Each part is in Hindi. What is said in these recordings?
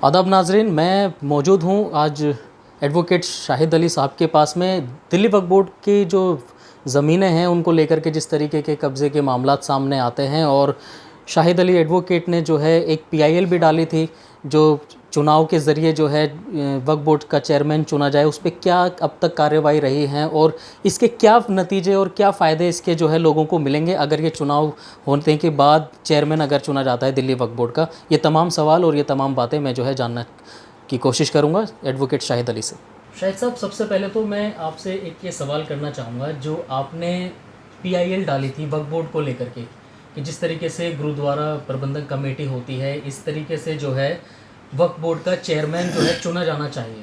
आदाब नाजरीन, मैं मौजूद हूँ आज एडवोकेट शाहिद अली साहब के पास में। दिल्ली वक्फ बोर्ड की जो ज़मीनें हैं उनको लेकर के जिस तरीके के कब्ज़े के मामलात सामने आते हैं, और शाहिद अली एडवोकेट ने जो है एक पीआईएल भी डाली थी जो चुनाव के ज़रिए जो है वक्फ बोर्ड का चेयरमैन चुना जाए, उस पर क्या अब तक कार्रवाई रही है और इसके क्या नतीजे और क्या फ़ायदे इसके जो है लोगों को मिलेंगे अगर ये चुनाव होने के बाद चेयरमैन अगर चुना जाता है दिल्ली वक्फ बोर्ड का। ये तमाम सवाल और ये तमाम बातें मैं जो है जानने की कोशिश करूँगा एडवोकेट शाहिद अली से। शाहिद साहब, सबसे पहले तो मैं आपसे एक ये सवाल करना चाहूँगा, जो आपने पीआईएल डाली थी वक्फ बोर्ड को लेकर के कि जिस तरीके से गुरुद्वारा प्रबंधक कमेटी होती है इस तरीके से जो है वक्फ बोर्ड का चेयरमैन जो है चुना जाना चाहिए,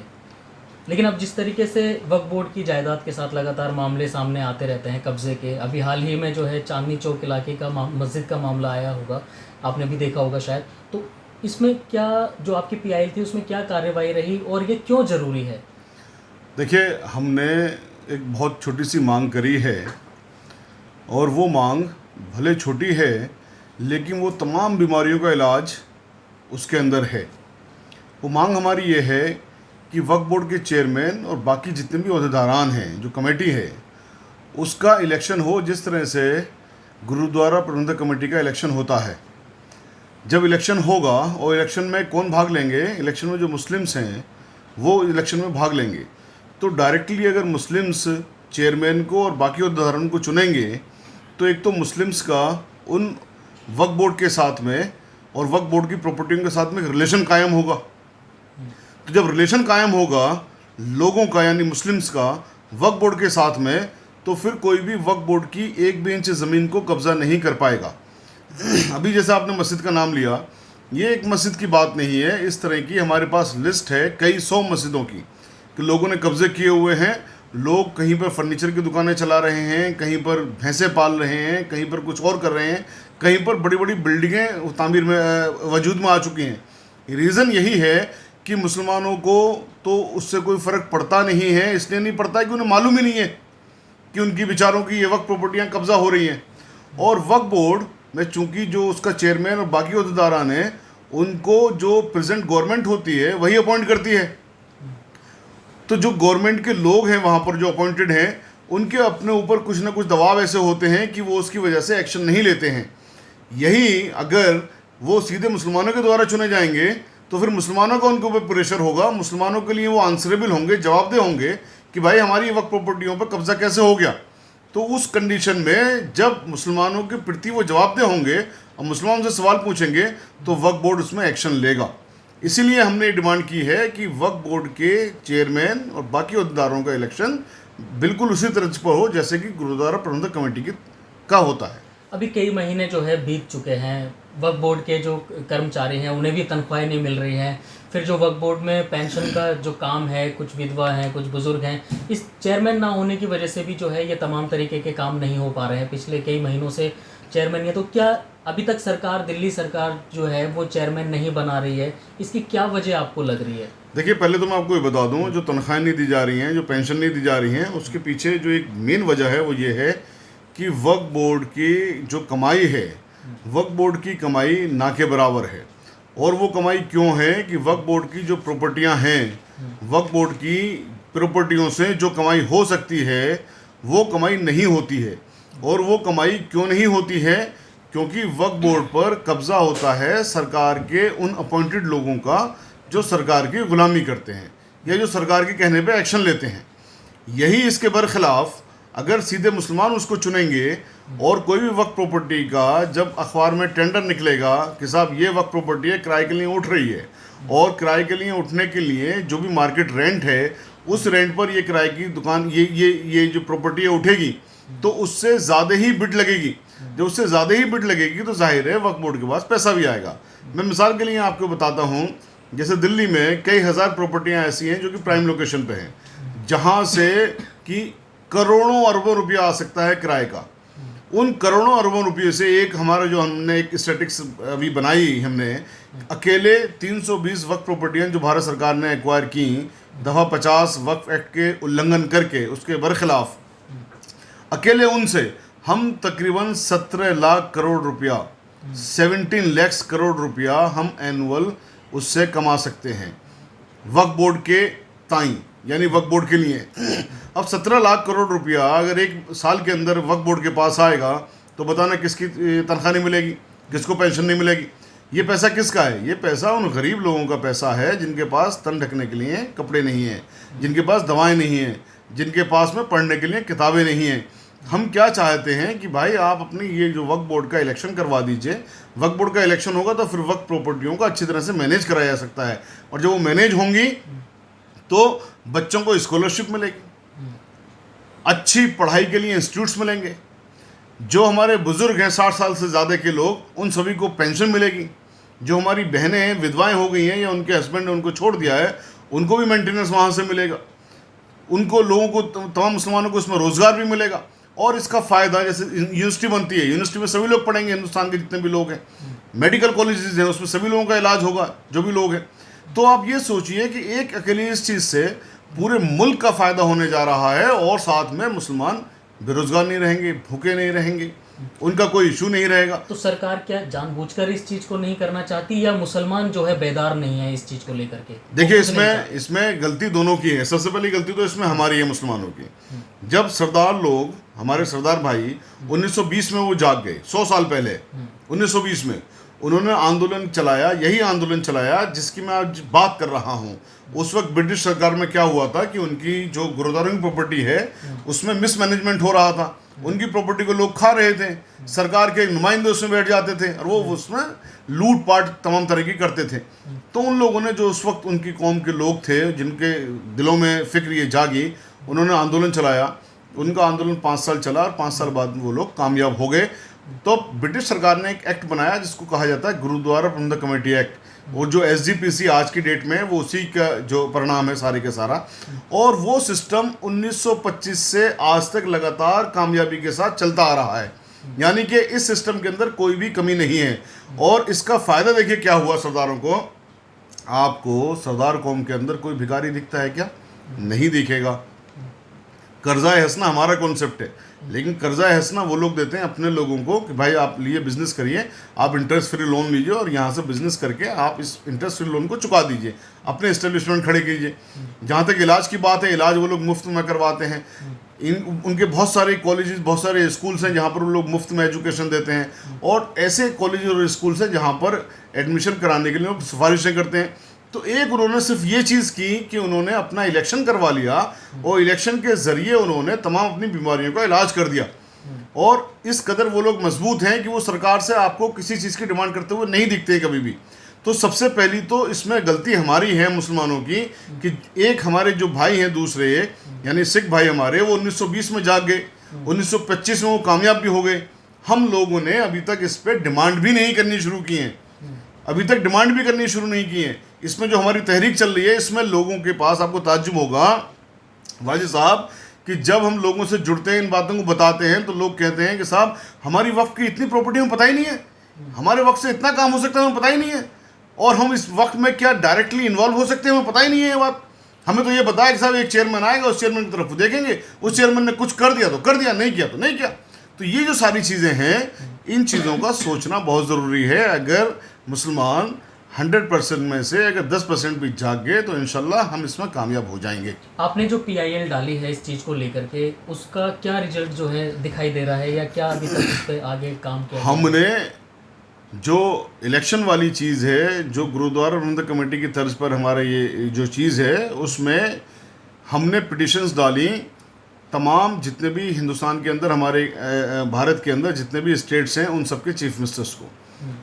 लेकिन अब जिस तरीके से वक्फ बोर्ड की जायदाद के साथ लगातार मामले सामने आते रहते हैं कब्ज़े के, अभी हाल ही में जो है चांदनी चौक इलाके का मस्जिद का मामला आया होगा, आपने भी देखा होगा शायद, तो इसमें क्या जो आपकी पीआईएल थी उसमें क्या कार्रवाई रही और ये क्यों ज़रूरी है? देखिए, हमने एक बहुत छोटी सी मांग करी है और वो मांग भले छोटी है लेकिन वो तमाम बीमारियों का इलाज उसके अंदर है। वो मांग हमारी ये है कि वक्फ बोर्ड के चेयरमैन और बाकी जितने भी अहदेदारान हैं, जो कमेटी है, उसका इलेक्शन हो जिस तरह से गुरुद्वारा प्रबंधक कमेटी का इलेक्शन होता है। जब इलेक्शन होगा और इलेक्शन में कौन भाग लेंगे, इलेक्शन में जो मुस्लिम्स हैं वो इलेक्शन में भाग लेंगे, तो डायरेक्टली अगर मुस्लिम्स चेयरमैन को और बाकी अहदेदारान को चुनेंगे तो एक तो मुस्लिम्स का उन वक्फ बोर्ड के साथ में और वक्फ बोर्ड की प्रॉपर्टियों के साथ में रिलेशन कायम होगा। तो जब रिलेशन कायम होगा लोगों का, यानी मुस्लिम्स का वक्फ बोर्ड के साथ में, तो फिर कोई भी वक्फ बोर्ड की एक भी इंच ज़मीन को कब्ज़ा नहीं कर पाएगा। अभी जैसे आपने मस्जिद का नाम लिया, ये एक मस्जिद की बात नहीं है, इस तरह की हमारे पास लिस्ट है कई 100 मस्जिदों की कि लोगों ने कब्ज़े किए हुए हैं। लोग कहीं पर फर्नीचर की दुकानें चला रहे हैं, कहीं पर भैंसे पाल रहे हैं, कहीं पर कुछ और कर रहे हैं, कहीं पर बड़ी बड़ी बिल्डिंगें तामीर में वजूद में आ चुकी हैं। रीज़न यही है कि मुसलमानों को तो उससे कोई फ़र्क पड़ता नहीं है, इसलिए नहीं पड़ता है कि उन्हें मालूम ही नहीं है कि उनकी विचारों की ये वक्फ प्रॉपर्टियाँ कब्ज़ा हो रही हैं। और वक्फ बोर्ड में चूँकि जो उसका चेयरमैन और बाकी अहदेदारान हैं, उनको जो प्रेजेंट गवर्नमेंट होती है वही अपॉइंट करती है। तो जो गवर्नमेंट के लोग हैं वहाँ पर जो अपॉइंटेड हैं, उनके अपने ऊपर कुछ ना कुछ दबाव ऐसे होते हैं कि वो उसकी वजह से एक्शन नहीं लेते हैं। यही अगर वो सीधे मुसलमानों के द्वारा चुने जाएंगे तो फिर मुसलमानों का उनके ऊपर प्रेशर होगा, मुसलमानों के लिए वो आंसरेबल होंगे, जवाबदेह होंगे कि भाई हमारी वक्फ प्रॉपर्टियों पर कब्जा कैसे हो गया। तो उस कंडीशन में जब मुसलमानों के प्रति वो जवाबदेह होंगे और मुसलमानों से सवाल पूछेंगे तो वक्फ बोर्ड उसमें एक्शन लेगा। इसीलिए हमने डिमांड की है कि वक्फ बोर्ड के चेयरमैन और बाकी अहदेदारों का इलेक्शन बिल्कुल उसी तरह पर हो जैसे कि गुरुद्वारा प्रबंधक कमेटी का होता है। अभी कई महीने जो है बीत चुके हैं, वक्फ बोर्ड के जो कर्मचारी हैं उन्हें भी तनख्वाहें नहीं मिल रही हैं, फिर जो वक्फ बोर्ड में पेंशन का जो काम है, कुछ विधवा हैं, कुछ बुज़ुर्ग हैं, इस चेयरमैन ना होने की वजह से भी जो है ये तमाम तरीके के काम नहीं हो पा रहे हैं। पिछले कई महीनों से चेयरमैन है, तो क्या अभी तक सरकार, दिल्ली सरकार जो है वो चेयरमैन नहीं बना रही है, इसकी क्या वजह आपको लग रही है? देखिए, पहले तो मैं आपको ये बता दूं, जो तनख्वाहें नहीं दी जा रही हैं, जो पेंशन नहीं दी जा रही हैं, उसके पीछे जो एक मेन वजह है वो ये है कि वक्फ बोर्ड की जो कमाई है, वक्फ बोर्ड की कमाई ना के बराबर है। और वो कमाई क्यों है कि वक्फ बोर्ड की जो प्रॉपर्टियां हैं, वक्फ बोर्ड की प्रॉपर्टियों से जो कमाई हो सकती है वो कमाई नहीं होती है। और वो कमाई क्यों नहीं होती है? क्योंकि वक्फ बोर्ड पर कब्ज़ा होता है सरकार के उन अपॉइंटेड लोगों का जो सरकार की गुलामी करते हैं या जो सरकार के कहने पे एक्शन लेते हैं। यही इसके बरखिलाफ़ अगर सीधे मुसलमान उसको चुनेंगे और कोई भी वक्फ प्रॉपर्टी का जब अखबार में टेंडर निकलेगा कि साहब ये वक्फ प्रॉपर्टी है, किराए के लिए उठ रही है, और किराए के लिए उठने के लिए जो भी मार्केट रेंट है उस रेंट पर ये किराए की दुकान ये जो प्रॉपर्टी है उठेगी, तो उससे ज़्यादा ही बिड लगेगी। जब उससे ज़्यादा ही बिड लगेगी तो जाहिर है वक्फ बोर्ड के पास पैसा भी आएगा। मैं मिसाल के लिए आपको बताता हूँ, जैसे दिल्ली में कई हज़ार प्रॉपर्टियाँ ऐसी हैं जो कि प्राइम लोकेशन पे हैं, जहाँ से कि करोड़ों अरबों रुपया आ सकता है किराए का। उन करोड़ों अरबों रुपये से एक हमारा जो हमने एक स्टैटिक्स अभी बनाई, हमने अकेले 320 वक्फ प्रॉपर्टियाँ जो भारत सरकार ने एक्वायर की दफ़ा 50 वक्फ एक्ट के उल्लंघन करके उसके बरखिलाफ़, अकेले उनसे हम तकरीबन 17 लाख करोड़ रुपया, 17 लाख करोड़ रुपया हम एनुअल उससे कमा सकते हैं वक्फ बोर्ड के ताई, यानी वक्फ बोर्ड के लिए। अब 17 लाख करोड़ रुपया अगर एक साल के अंदर वक्फ बोर्ड के पास आएगा तो बताना किसकी तनख्वाह नहीं मिलेगी, किसको पेंशन नहीं मिलेगी। ये पैसा किसका है? ये पैसा उन गरीब लोगों का पैसा है जिनके पास तन ढकने के लिए कपड़े नहीं हैं, जिनके पास दवाएं नहीं हैं, जिनके पास में पढ़ने के लिए किताबें नहीं हैं। हम क्या चाहते हैं कि भाई आप अपनी ये जो वक्फ बोर्ड का इलेक्शन करवा दीजिए। वक्फ बोर्ड का इलेक्शन होगा तो फिर वक्फ प्रॉपर्टियों को अच्छी तरह से मैनेज कराया जा सकता है, और जब वो मैनेज होंगी तो बच्चों को स्कॉलरशिप मिलेगी, अच्छी पढ़ाई के लिए इंस्टीट्यूट्स मिलेंगे, जो हमारे बुजुर्ग हैं 60 साल से ज़्यादा के लोग उन सभी को पेंशन मिलेगी, जो हमारी बहनें विधवाएं हो गई हैं या उनके हस्बैंड ने उनको छोड़ दिया है उनको भी मेंटेनेंस वहाँ से मिलेगा, उनको लोगों को तमाम मुसलमानों को इसमें रोज़गार भी मिलेगा। और इसका फ़ायदा, जैसे यूनिवर्सिटी बनती है, यूनिवर्सिटी में सभी लोग पढ़ेंगे, हिंदुस्तान के जितने भी लोग हैं, मेडिकल कॉलेजेस हैं उसमें सभी लोगों का इलाज होगा जो भी लोग हैं। तो आप ये सोचिए कि एक अकेली इस चीज़ से पूरे मुल्क का फ़ायदा होने जा रहा है, और साथ में मुसलमान बेरोज़गार नहीं रहेंगे, भूखे नहीं रहेंगे, उनका कोई इशू नहीं रहेगा। तो सरकार क्या जानबूझकर इस चीज़ को नहीं करना चाहती, या मुसलमान जो है बेदार नहीं है इस चीज़ को लेकर के? देखिए, इसमें गलती दोनों की है। सबसे पहली गलती तो इसमें हमारी है, मुसलमानों की। जब सरदार लोग, हमारे सरदार भाई 1920 में वो जाग गए, 100 साल पहले 1920 में उन्होंने आंदोलन चलाया, यही आंदोलन चलाया जिसकी मैं आज बात कर रहा हूँ। उस वक्त ब्रिटिश सरकार में क्या हुआ था कि उनकी जो गुरुद्वारों की प्रॉपर्टी है उसमें मिसमैनेजमेंट हो रहा था, उनकी प्रॉपर्टी को लोग खा रहे थे, सरकार के नुमाइंदे उसमें बैठ जाते थे और वो उसमें लूट पाट तमाम तरह की करते थे। तो उन लोगों ने, जो उस वक्त उनकी कौम के लोग थे जिनके दिलों में फिक्र ये जागी, उन्होंने आंदोलन चलाया। उनका आंदोलन 5 साल चला और 5 साल बाद वो लोग कामयाब हो गए। तो ब्रिटिश सरकार ने एक एक्ट बनाया जिसको कहा जाता है गुरुद्वारा प्रबंधक कमेटी एक्ट, और जो SGPC आज की डेट में वो उसी का जो परिणाम है सारे के सारा। और वो सिस्टम 1925 से आज तक लगातार कामयाबी के साथ चलता आ रहा है, यानी कि इस सिस्टम के अंदर कोई भी कमी नहीं है। और इसका फ़ायदा देखिए क्या हुआ सरदारों को। आपको सरदार कौम के अंदर कोई भिखारी दिखता है क्या? नहीं दिखेगा। कर्जा हंसना हमारा कॉन्सेप्ट है, लेकिन कर्जा हंसना वो लोग देते हैं अपने लोगों को कि भाई आप लिए बिज़नेस करिए, आप इंटरेस्ट फ्री लोन लीजिए और यहाँ से बिज़नेस करके आप इस इंटरेस्ट फ्री लोन को चुका दीजिए, अपने इस्टेब्लिशमेंट खड़े कीजिए। जहाँ तक इलाज की बात है, इलाज वो लोग मुफ्त में करवाते हैं। उनके बहुत सारे कॉलेजेस, बहुत सारे स्कूल्स हैं जहाँ पर वो लोग मुफ्त में एजुकेशन देते हैं, और ऐसे कॉलेज और स्कूल्स हैं जहाँ पर एडमिशन कराने के लिए लोग सिफारिशें करते हैं। तो एक उन्होंने सिर्फ ये चीज़ की कि उन्होंने अपना इलेक्शन करवा लिया, और इलेक्शन के ज़रिए उन्होंने तमाम अपनी बीमारियों का इलाज कर दिया। और इस कदर वो लोग मजबूत हैं कि वो सरकार से आपको किसी चीज़ की डिमांड करते हुए नहीं दिखते कभी भी। तो सबसे पहली तो इसमें गलती हमारी है मुसलमानों की कि एक हमारे जो भाई हैं दूसरे, यानी सिख भाई हमारे, वो 1920 में जाग गए, 1925 में वो कामयाब भी हो गए। हम लोगों ने अभी तक इस पर डिमांड भी नहीं करनी शुरू की है, अभी तक डिमांड भी करनी शुरू नहीं की है। इसमें जो हमारी तहरीक चल रही है, इसमें लोगों के पास, आपको ताज्जुब होगा वाजिद साहब, कि जब हम लोगों से जुड़ते हैं, इन बातों को बताते हैं, तो लोग कहते हैं कि साहब हमारी वक्फ की इतनी प्रॉपर्टी हमें पता ही नहीं है, हमारे वक्त से इतना काम हो सकता है हमें पता ही नहीं है, और हम इस वक्त में क्या डायरेक्टली इन्वॉल्व हो सकते हैं हमें पता ही नहीं है। ये बात हमें तो ये बताया कि साहब एक चेयरमैन आएगा, उस चेयरमैन की तरफ देखेंगे, उस चेयरमैन ने कुछ कर दिया तो कर दिया, नहीं किया तो नहीं किया। तो ये जो सारी चीज़ें हैं, इन चीज़ों का सोचना बहुत ज़रूरी है। अगर मुसलमान 100% में से अगर 10% भी जाग गए तो इंशाल्लाह हम इसमें कामयाब हो जाएंगे। आपने जो PIL डाली है इस चीज़ को लेकर के, उसका क्या रिजल्ट जो है दिखाई दे रहा है, या क्या अभी तक उस पर आगे काम किया? हमने जो इलेक्शन वाली चीज़ है, जो गुरुद्वारा प्रबंधक कमेटी की तर्ज पर हमारा ये जो चीज़ है, उसमें हमने पिटिशंस डाली तमाम जितने भी हिंदुस्तान के अंदर, हमारे भारत के अंदर जितने भी स्टेट्स हैं, उन सबके चीफ मिनिस्टर्स को।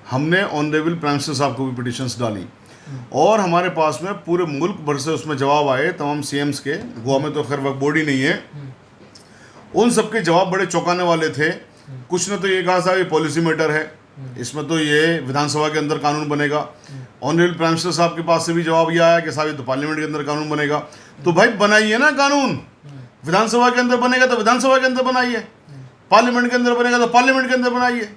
हमने ऑनरेबल प्राइम मिनिस्टर साहब को भी पिटिशंस डाली, और हमारे पास में पूरे मुल्क भर से उसमें जवाब आए तमाम CMs के। गोवा में तो खैर वक्फ बोर्ड ही नहीं है। उन सबके जवाब बड़े चौंकाने वाले थे। कुछ ने तो ये कहा साहब ये पॉलिसी मैटर है, इसमें तो ये विधानसभा के अंदर कानून बनेगा। ऑनरेबल प्राइम मिनिस्टर साहब के पास से भी जवाब ये आया कि साहब ये तो पार्लियामेंट के अंदर कानून बनेगा। तो भाई बनाइए ना कानून, विधानसभा के अंदर बनेगा तो विधानसभा के अंदर बनाइए, पार्लियामेंट के अंदर बनेगा तो पार्लियामेंट के अंदर बनाइए।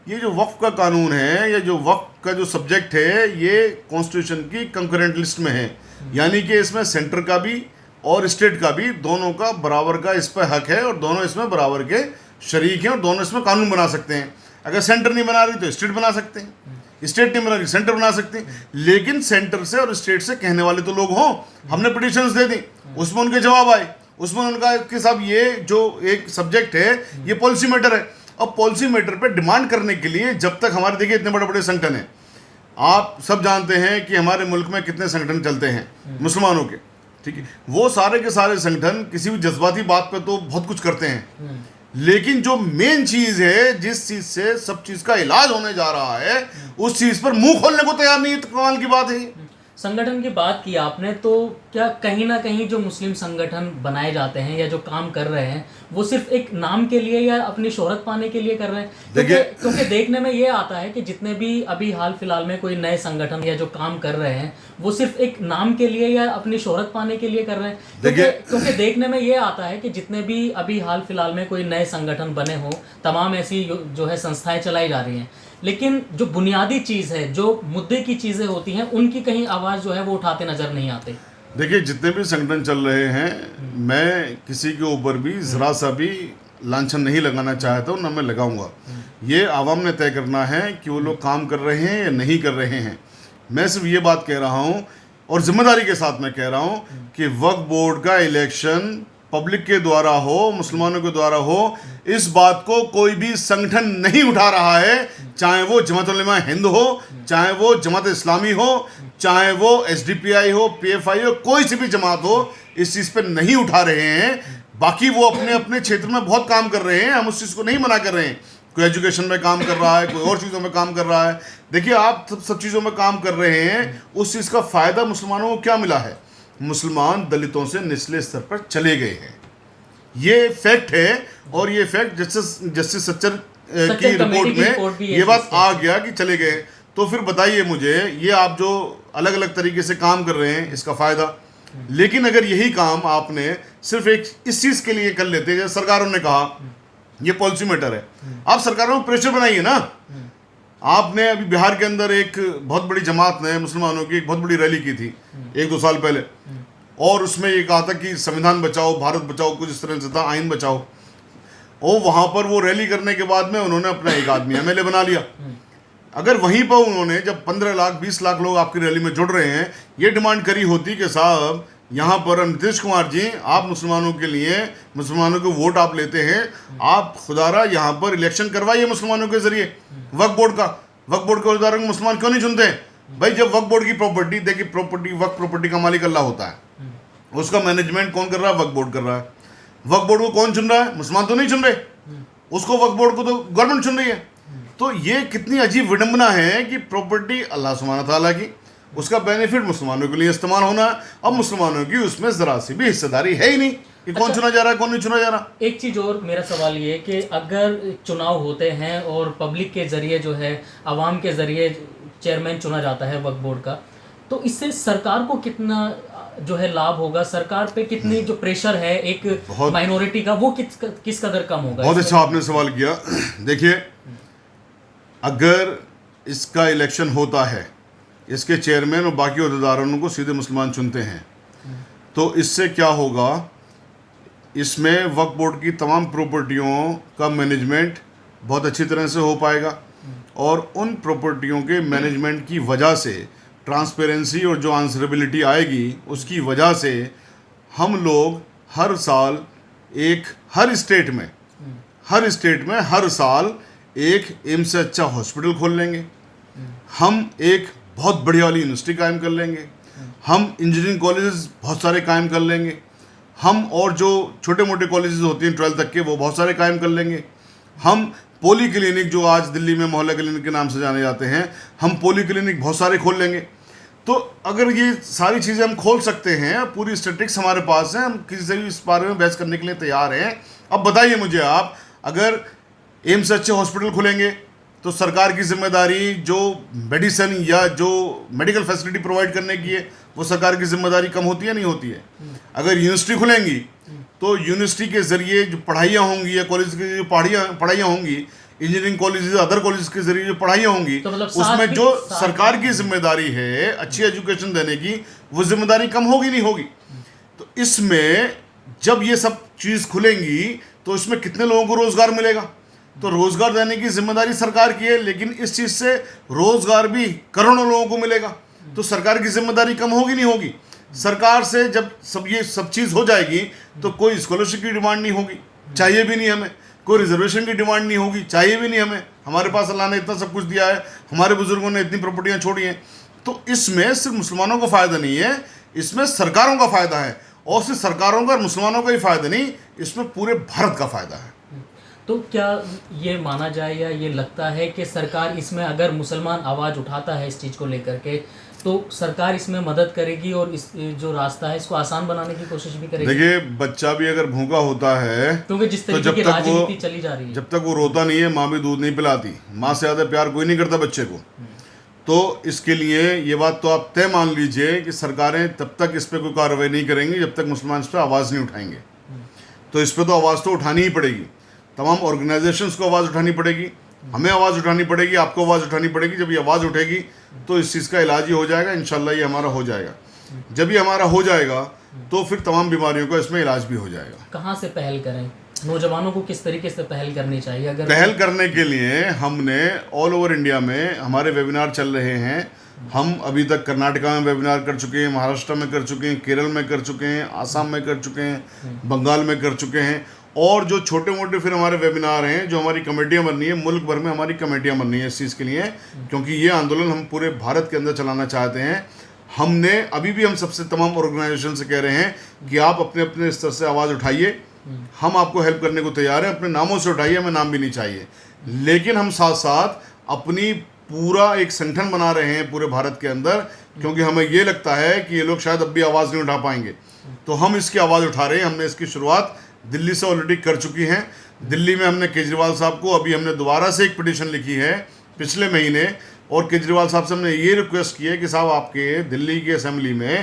ये जो वक्फ का कानून है, ये जो वक्फ का जो सब्जेक्ट है, ये कॉन्स्टिट्यूशन की कंकरेंट लिस्ट में है, यानी कि इसमें सेंटर का भी और स्टेट का भी, दोनों का बराबर का इस पर हक है, और दोनों इसमें बराबर के शरीक हैं, और दोनों इसमें कानून बना सकते हैं। अगर सेंटर नहीं बना रही तो स्टेट बना सकते हैं। स्टेट नहीं बना, सेंटर बना सकती, लेकिन सेंटर से और स्टेट से कहने वाले तो लोग हों। हमने पिटिशंस दे दी, उसमें उनके जवाब आए, उसमें उनका कि साहब ये जो एक सब्जेक्ट है ये पॉलिसी मैटर है। अब पॉलिसी मैटर पे डिमांड करने के लिए जब तक हमारे, देखिए इतने बड़े बड़े संगठन हैं, आप सब जानते हैं कि हमारे मुल्क में कितने संगठन चलते हैं मुसलमानों के, ठीक है, वो सारे के सारे संगठन किसी भी जज्बाती बात पे तो बहुत कुछ करते हैं, लेकिन जो मेन चीज है, जिस चीज से सब चीज का इलाज होने जा रहा है, उस चीज पर मुंह खोलने को तैयार नहीं है। तो कमाल की बात है। संगठन की बात की आपने, तो क्या कहीं ना कहीं जो मुस्लिम संगठन बनाए जाते हैं या जो काम कर रहे हैं वो सिर्फ एक नाम के लिए या अपनी शोहरत पाने के लिए कर रहे हैं? क्योंकि देखने में ये आता है कि जितने भी अभी हाल फिलहाल में कोई नए संगठन या जो काम कर रहे हैं वो सिर्फ एक नाम के लिए या अपनी शोहरत पाने के लिए कर रहे हैं। क्योंकि देखने में ये आता है कि जितने भी अभी हाल फिलहाल में कोई नए संगठन बने हों, तमाम ऐसी जो है संस्थाएं चलाई जा रही हैं, लेकिन जो बुनियादी चीज़ है, जो मुद्दे की चीज़ें होती हैं, उनकी कहीं आवाज़ जो है वो उठाते नज़र नहीं आते। देखिए जितने भी संगठन चल रहे हैं, मैं किसी के ऊपर भी ज़रा सा भी लांछन नहीं लगाना चाहता हूँ, ना मैं लगाऊंगा। ये आवाम ने तय करना है कि वो लोग काम कर रहे हैं या नहीं कर रहे हैं। मैं सिर्फ ये बात कह रहा हूँ, और जिम्मेदारी के साथ मैं कह रहा हूँ कि वक्फ बोर्ड का इलेक्शन पब्लिक के द्वारा हो, मुसलमानों के द्वारा हो, इस बात को कोई भी संगठन नहीं उठा रहा है, चाहे वो जमात उलमा हिंद हो, चाहे वो जमात इस्लामी हो, चाहे वो एसडीपीआई हो, पीएफआई हो, कोई सी भी जमात हो, इस चीज़ पे नहीं उठा रहे हैं। बाकी वो अपने अपने क्षेत्र में बहुत काम कर रहे हैं, हम उस चीज़ को नहीं मना कर रहे हैं। कोई एजुकेशन में काम कर रहा है, कोई और चीज़ों में काम कर रहा है। देखिए आप सब चीज़ों में काम कर रहे हैं, उस चीज़ का फ़ायदा मुसलमानों को क्या मिला है? मुसलमान दलितों से निचले स्तर पर चले गए हैं, ये फैक्ट है। और ये फैक्ट जस्टिस सच्चर की रिपोर्ट में ये बात आ गया कि चले गए। तो फिर बताइए मुझे, ये आप जो अलग अलग तरीके से काम कर रहे हैं इसका फ़ायदा, लेकिन अगर यही काम आपने सिर्फ एक इस चीज़ के लिए कर लेते, जैसे सरकारों ने कहा ये पॉलिसी मैटर है, आप सरकारों में प्रेशर बनाइए ना। आपने अभी बिहार के अंदर एक बहुत बड़ी जमात ने मुसलमानों की एक बहुत बड़ी रैली की थी 1-2 साल पहले, और उसमें ये कहा था कि संविधान बचाओ, भारत बचाओ, कुछ इस तरह से था, आइन बचाओ। और वहाँ पर वो रैली करने के बाद में उन्होंने अपना एक आदमी एमएलए बना लिया। अगर वहीं पर उन्होंने जब 15 लाख 20 लाख लोग आपकी रैली में जुड़ रहे हैं, ये डिमांड करी होती कि साहब यहाँ पर नीतीश कुमार जी, आप मुसलमानों के लिए, मुसलमानों के वोट आप लेते हैं, आप खुदारा यहाँ पर इलेक्शन करवाइए मुसलमानों के जरिए वक्फ बोर्ड का। वक्फ बोर्ड के उदाहरण मुसलमान क्यों नहीं चुनते हैं भाई? जब वक्फ बोर्ड की प्रॉपर्टी, देखिए प्रॉपर्टी, वक्फ प्रॉपर्टी का मालिक अल्लाह होता है, उसका मैनेजमेंट कौन कर रहा है? वक्फ बोर्ड कर रहा है। वक्फ बोर्ड को कौन चुन रहा है? मुसलमान तो नहीं चुन रहे, उसको वक्फ बोर्ड को तो गवर्नमेंट चुन रही है। तो ये कितनी अजीब विडंबना है कि प्रॉपर्टी अल्लाह सुब्हानहू तआला की, उसका बेनिफिट मुसलमानों के लिए इस्तेमाल होना है, अब मुसलमानों की उसमें जरा सी भी हिस्सेदारी है ही नहीं कि कौन चुना जा रहा है, कौन नहीं चुना जा रहा। एक चीज़ और, मेरा सवाल ये कि अगर चुनाव होते हैं और पब्लिक के ज़रिए जो है, आवाम के ज़रिए चेयरमैन चुना जाता है वक्फ बोर्ड का, तो इससे सरकार को कितना जो है लाभ होगा? सरकार पे कितनी जो प्रेशर है एक माइनॉरिटी का, वो किस कदर कम होगा? बहुत अच्छा आपने सवाल किया। देखिए अगर इसका इलेक्शन होता है, इसके चेयरमैन और बाकी अहदेदारों को सीधे मुसलमान चुनते हैं, तो इससे क्या होगा? इसमें वक्फ बोर्ड की तमाम प्रॉपर्टियों का मैनेजमेंट बहुत अच्छी तरह से हो पाएगा, और उन प्रॉपर्टियों के मैनेजमेंट की वजह से ट्रांसपेरेंसी और जो आंसरेबिलिटी आएगी, उसकी वजह से हम लोग हर साल हर स्टेट में हर साल एक एम्स से अच्छा हॉस्पिटल खोल लेंगे, हम एक बहुत बढ़िया वाली यूनिवर्सिटी कायम कर लेंगे, हम इंजीनियरिंग कॉलेजेस बहुत सारे कायम कर लेंगे, हम और जो छोटे मोटे कॉलेजेस होते हैं 12th तक के, वो बहुत सारे कायम कर लेंगे, हम पोली क्लिनिक जो आज दिल्ली में मोहल्ला क्लिनिक के नाम से जाने जाते हैं, हम पोली क्लिनिक बहुत सारे खोल लेंगे। तो अगर ये सारी चीज़ें हम खोल सकते हैं, पूरी स्टैटिस्टिक्स हमारे पास हैं, हम किसी से भी इस बारे में बहस करने के लिए तैयार हैं। अब बताइए मुझे आप, अगर एम्स से अच्छे हॉस्पिटल खुलेंगे तो सरकार की जिम्मेदारी जो मेडिसिन या जो मेडिकल फैसिलिटी प्रोवाइड करने की है, वो सरकार की जिम्मेदारी कम होती है नहीं होती है? अगर यूनिवर्सिटी खुलेंगी तो यूनिवर्सिटी के ज़रिए जो पढ़ाइयाँ होंगी, या कॉलेज की जो पढ़ाइयाँ होंगी, इंजीनियरिंग कॉलेज, अदर कॉलेज के जरिए जो पढ़ाइयाँ होंगी, तो उसमें जो सरकार की जिम्मेदारी है अच्छी एजुकेशन देने की, वो जिम्मेदारी कम होगी नहीं होगी? तो इसमें जब ये सब चीज़ खुलेंगी तो इसमें कितने लोगों को रोज़गार मिलेगा? तो रोजगार देने की जिम्मेदारी सरकार की है, लेकिन इस चीज़ से रोजगार भी करोड़ों लोगों को मिलेगा। तो सरकार की जिम्मेदारी कम होगी नहीं होगी? सरकार से जब ये सब चीज़ हो जाएगी तो कोई स्कॉलरशिप की डिमांड नहीं होगी, चाहिए भी नहीं हमें। कोई रिजर्वेशन की डिमांड नहीं होगी, चाहिए भी नहीं हमें। हमारे पास अल्लाह ने इतना सब कुछ दिया है, हमारे बुजुर्गों ने इतनी प्रॉपर्टियाँ छोड़ी हैं। तो इसमें सिर्फ मुसलमानों का फ़ायदा नहीं है, इसमें सरकारों का फ़ायदा है। और सिर्फ सरकारों का और मुसलमानों का ही फ़ायदा नहीं, इसमें पूरे भारत का फ़ायदा है। तो क्या ये माना जाए या ये लगता है कि सरकार इसमें अगर मुसलमान आवाज़ उठाता है इस चीज़ को लेकर के, तो सरकार इसमें मदद करेगी और इस जो रास्ता है इसको आसान बनाने की कोशिश भी करेगी? देखिए, बच्चा भी अगर भूखा होता है क्योंकि जिस तरीके की राजनीति चली जा रही है, जब तक वो रोता नहीं है, माँ भी दूध नहीं पिलाती। माँ से ज़्यादा प्यार कोई नहीं करता बच्चे को। तो इसके लिए ये बात तो आप तय मान लीजिए कि सरकारें तब तक इस पर कोई कार्रवाई नहीं करेंगी जब तक मुसलमान इस पर आवाज़ नहीं उठाएंगे। तो इस पर तो आवाज़ तो उठानी ही पड़ेगी, तमाम ऑर्गेनाइजेशंस को आवाज़ उठानी पड़ेगी, हमें आवाज़ उठानी पड़ेगी, आपको आवाज़ उठानी पड़ेगी। जब ये आवाज़ उठेगी तो इस चीज़ का इलाज ही हो जाएगा, इंशाल्लाह ये हमारा हो जाएगा। जब ये हमारा हो जाएगा तो फिर तमाम बीमारियों का इसमें इलाज भी हो जाएगा। कहाँ से पहल करें? नौजवानों को किस तरीके से पहल करनी चाहिए? अगर पहल करने के लिए हमने ऑल ओवर इंडिया में हमारे वेबिनार चल रहे हैं। हम अभी तक कर्नाटका में वेबिनार कर चुके हैं, महाराष्ट्र में कर चुके हैं, केरल में कर चुके हैं, आसाम में कर चुके हैं, बंगाल में कर चुके हैं। और जो छोटे मोटे फिर हमारे वेबिनार हैं, जो हमारी कमेटियां बननी है, मुल्क भर में हमारी कमेटियां बननी है इस चीज़ के लिए, क्योंकि ये आंदोलन हम पूरे भारत के अंदर चलाना चाहते हैं। हमने अभी भी हम सबसे तमाम ऑर्गेनाइजेशन से कह रहे हैं कि आप अपने अपने स्तर से आवाज़ उठाइए, हम आपको हेल्प करने को तैयार हैं। अपने नामों से उठाइए, हमें नाम भी नहीं चाहिए, लेकिन हम साथ साथ अपनी पूरा एक संगठन बना रहे हैं पूरे भारत के अंदर, क्योंकि हमें ये लगता है कि ये लोग शायद अब भी आवाज़ नहीं उठा पाएंगे। तो हम इसकी आवाज़ उठा रहे हैं। हमने इसकी शुरुआत दिल्ली से ऑलरेडी कर चुकी हैं। दिल्ली में हमने केजरीवाल साहब को, अभी हमने दोबारा से एक पिटीशन लिखी है पिछले महीने, और केजरीवाल साहब से हमने ये रिक्वेस्ट की है कि साहब आपके दिल्ली की असेंबली में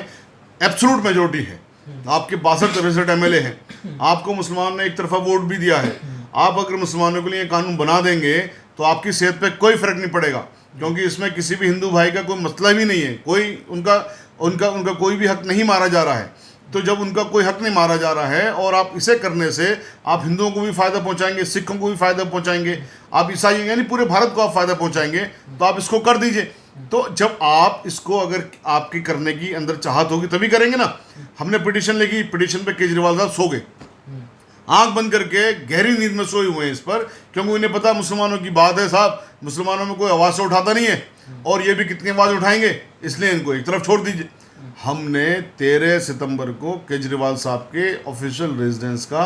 एब्सोल्यूट मेजोरिटी है, आपके 62-63 MLA हैं, आपको मुसलमान ने एक तरफा वोट भी दिया है। आप अगर मुसलमानों के लिए कानून बना देंगे तो आपकी सेहत पे कोई फ़र्क नहीं पड़ेगा, क्योंकि इसमें किसी भी हिंदू भाई का कोई मसला भी नहीं है, कोई उनका कोई भी हक नहीं मारा जा रहा है। तो जब उनका कोई हक नहीं मारा जा रहा है और आप इसे करने से आप हिंदुओं को भी फ़ायदा पहुंचाएंगे, सिखों को भी फ़ायदा पहुंचाएंगे, आप ईसाई यानी पूरे भारत को आप फ़ायदा पहुंचाएंगे, तो आप इसको कर दीजिए। तो जब आप इसको अगर आपकी करने की अंदर चाहत होगी तभी करेंगे ना। हमने पिटीशन लिखी, पिटीशन पे केजरीवाल साहब सो गए, आंख बंद करके गहरी नींद में सोए हुए हैं इस पर, क्योंकि उन्हें पता मुसलमानों की बात है साहब, मुसलमानों में कोई आवाज़ से उठाता नहीं है और ये भी कितनी आवाज़ उठाएंगे, इसलिए इनको एक तरफ छोड़ दीजिए। हमने 13 सितंबर को केजरीवाल साहब के ऑफिशियल रेजिडेंस का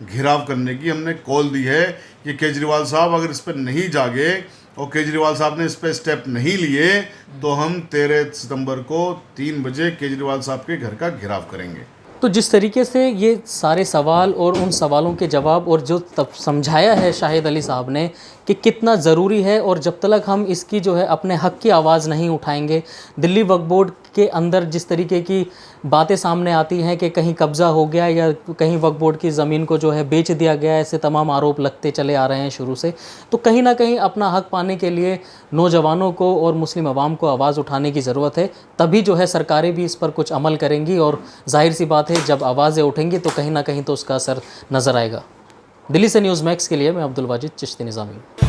घेराव करने की हमने कॉल दी है कि केजरीवाल साहब अगर इस पर नहीं जागे और केजरीवाल साहब ने इस पर स्टेप नहीं लिए तो हम 13 सितंबर को 3 बजे केजरीवाल साहब के घर का घेराव करेंगे। तो जिस तरीके से ये सारे सवाल और उन सवालों के जवाब और जो तब समझाया है शाहिद अली साहब ने कि कितना ज़रूरी है, और जब तक हम इसकी जो है अपने हक़ की आवाज़ नहीं उठाएंगे, दिल्ली वक्फ बोर्ड के अंदर जिस तरीके की बातें सामने आती हैं कि कहीं कब्ज़ा हो गया या कहीं वक्फ बोर्ड की ज़मीन को जो है बेच दिया गया, ऐसे तमाम आरोप लगते चले आ रहे हैं शुरू से। तो कहीं ना कहीं अपना हक़ पाने के लिए नौजवानों को और मुस्लिम अवाम को आवाज़ उठाने की ज़रूरत है, तभी जो है सरकारें भी इस पर कुछ अमल करेंगी, और जाहिर सी बात है जब आवाज़ें उठेंगी तो कहीं ना कहीं तो उसका असर नज़र आएगा। दिल्ली से न्यूज़ मैक्स के लिए मैं अब्दुल वाजिद चिश्ती निज़ामी।